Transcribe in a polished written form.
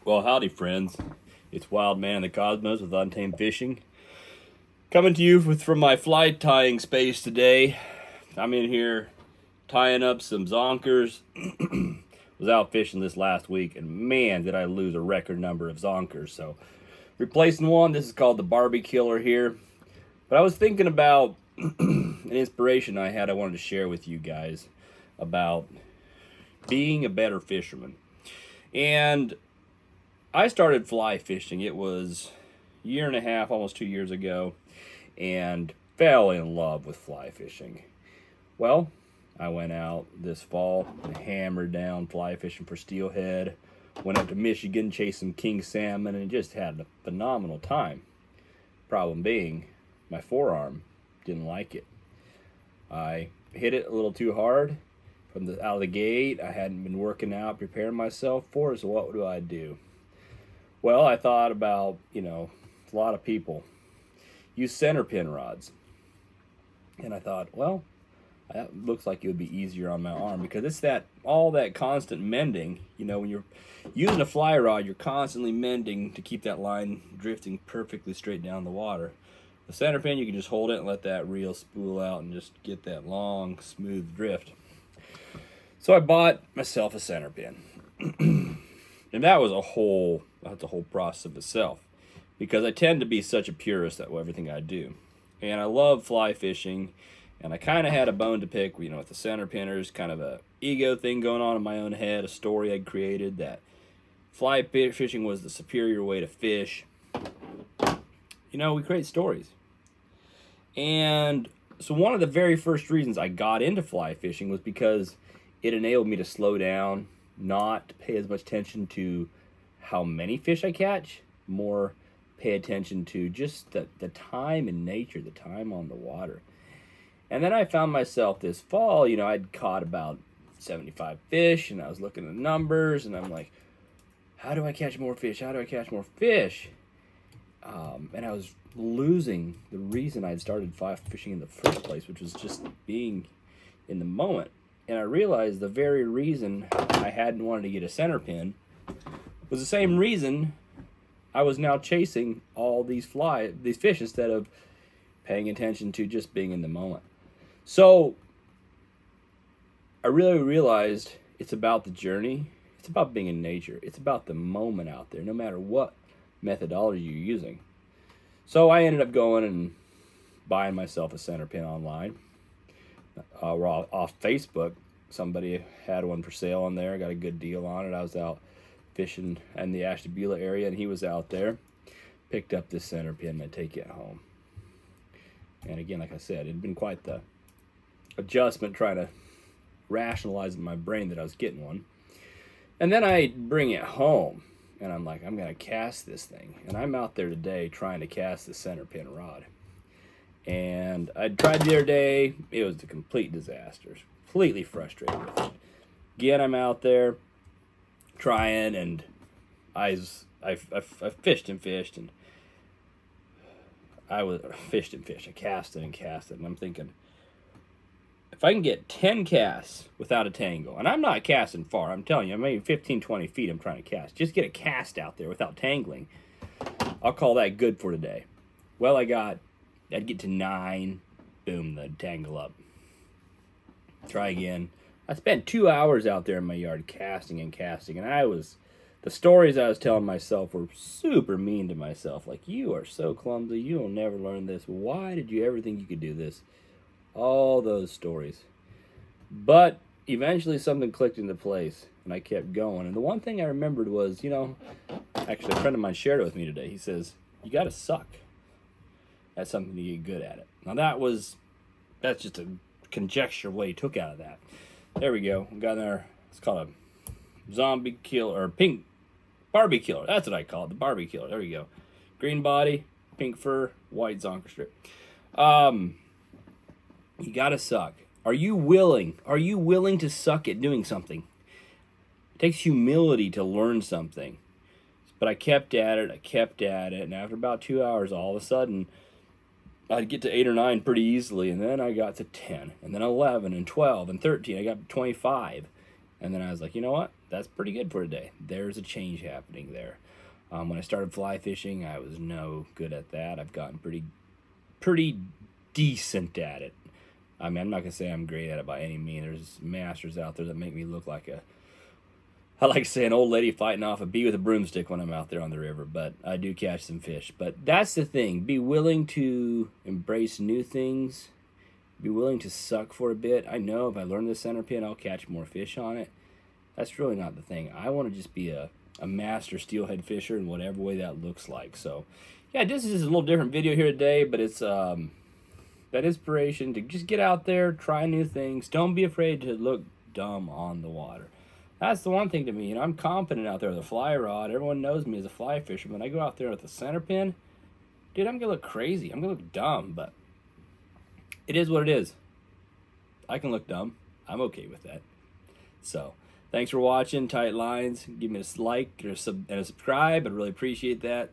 Well, howdy, friends. It's Wild Man in the Cosmos with Untamed Fishing. Coming to you from my fly tying space today. I'm in here tying up some zonkers. Was out fishing this last week, and man, did I lose a record number of zonkers. So, replacing one, this is called the Barbie Killer here. But I was thinking about an inspiration I had I wanted to share with you guys about being a better fisherman. And I started fly fishing. It was a year and a half, almost 2 years ago, and fell in love with fly fishing. Well, I went out this fall and hammered down fly fishing for steelhead. Went up to Michigan, chased some king salmon, and just had a phenomenal time. Problem being, my forearm didn't like it. I hit it a little too hard out of the gate. I hadn't been working out, preparing myself for it, so what do I do? Well, I thought about, a lot of people use centerpin rods. And I thought, well, that looks like it would be easier on my arm because it's all that constant mending. When you're using a fly rod, you're constantly mending to keep that line drifting perfectly straight down the water. The centerpin, you can just hold it and let that reel spool out and just get that long, smooth drift. So I bought myself a centerpin. And that's a whole process of itself, because I tend to be such a purist at everything I do. And I love fly fishing, and I kind of had a bone to pick, with the center pinners, kind of a ego thing going on in my own head, a story I'd created that fly fishing was the superior way to fish. We create stories. And so one of the very first reasons I got into fly fishing was because it enabled me to slow down, not pay as much attention to how many fish I catch, more pay attention to just the time in nature, the time on the water. And then I found myself this fall, I'd caught about 75 fish, and I was looking at the numbers, and I'm like, how do I catch more fish? How do I catch more fish? And I was losing the reason I'd started fly fishing in the first place, which was just being in the moment. And I realized the very reason I hadn't wanted to get a center pin was the same reason I was now chasing all these fish instead of paying attention to just being in the moment. So I really realized it's about the journey. It's about being in nature. It's about the moment out there, no matter what methodology you're using. So I ended up going and buying myself a center pin online. Off Facebook, somebody had one for sale on there. I got a good deal on it. I was out fishing in the Ashtabula area, and he was out there. Picked up this center pin and take it home. And again, like I said, it had been quite the adjustment trying to rationalize in my brain that I was getting one. And then I bring it home, and I'm like, I'm going to cast this thing. And I'm out there today trying to cast the center pin rod. And I tried the other day. It was a complete disaster. Completely frustrated with it. Again, I'm out there trying, and I fished and fished, and I cast it, and I'm thinking, if I can get 10 casts without a tangle, and I'm not casting far, I'm telling you, I'm maybe 15, 20 feet I'm trying to cast. Just get a cast out there without tangling. I'll call that good for today. Well, I'd get to 9, boom, the tangle up. Try again. I spent 2 hours out there in my yard casting, and the stories I was telling myself were super mean to myself. Like, you are so clumsy, you'll never learn this. Why did you ever think you could do this? All those stories. But eventually something clicked into place, and I kept going. And the one thing I remembered was, actually a friend of mine shared it with me today. He says, you gotta suck. That's something to get good at it. Now that's just a conjecture what he took out of that. There we go. We got there. It's called a zombie killer, or pink Barbie killer. That's what I call it, the Barbie killer. There we go. Green body, pink fur, white zonker strip. You gotta suck. Are you willing to suck at doing something? It takes humility to learn something. But I kept at it, and after about 2 hours, all of a sudden, I'd get to 8 or 9 pretty easily, and then I got to 10, and then 11, and 12, and 13. I got to 25, And then I was like, you know what? That's pretty good for today. There's a change happening there. When I started fly fishing, I was no good at that. I've gotten pretty decent at it. I mean, I'm not gonna say I'm great at it by any means. There's masters out there that make me look like I like to say an old lady fighting off a bee with a broomstick when I'm out there on the river, but I do catch some fish. But that's the thing. Be willing to embrace new things. Be willing to suck for a bit. I know if I learn the center pin, I'll catch more fish on it. That's really not the thing. I want to just be a master steelhead fisher in whatever way that looks like. So, yeah, this is a little different video here today, but it's that inspiration to just get out there, try new things. Don't be afraid to look dumb on the water. That's the one thing to me. You know, I'm confident out there with a fly rod. Everyone knows me as a fly fisherman. When I go out there with a center pin, dude, I'm gonna look crazy. I'm gonna look dumb, but it is what it is. I can look dumb. I'm okay with that. So, thanks for watching. Tight lines. Give me a like and a subscribe. I'd really appreciate that.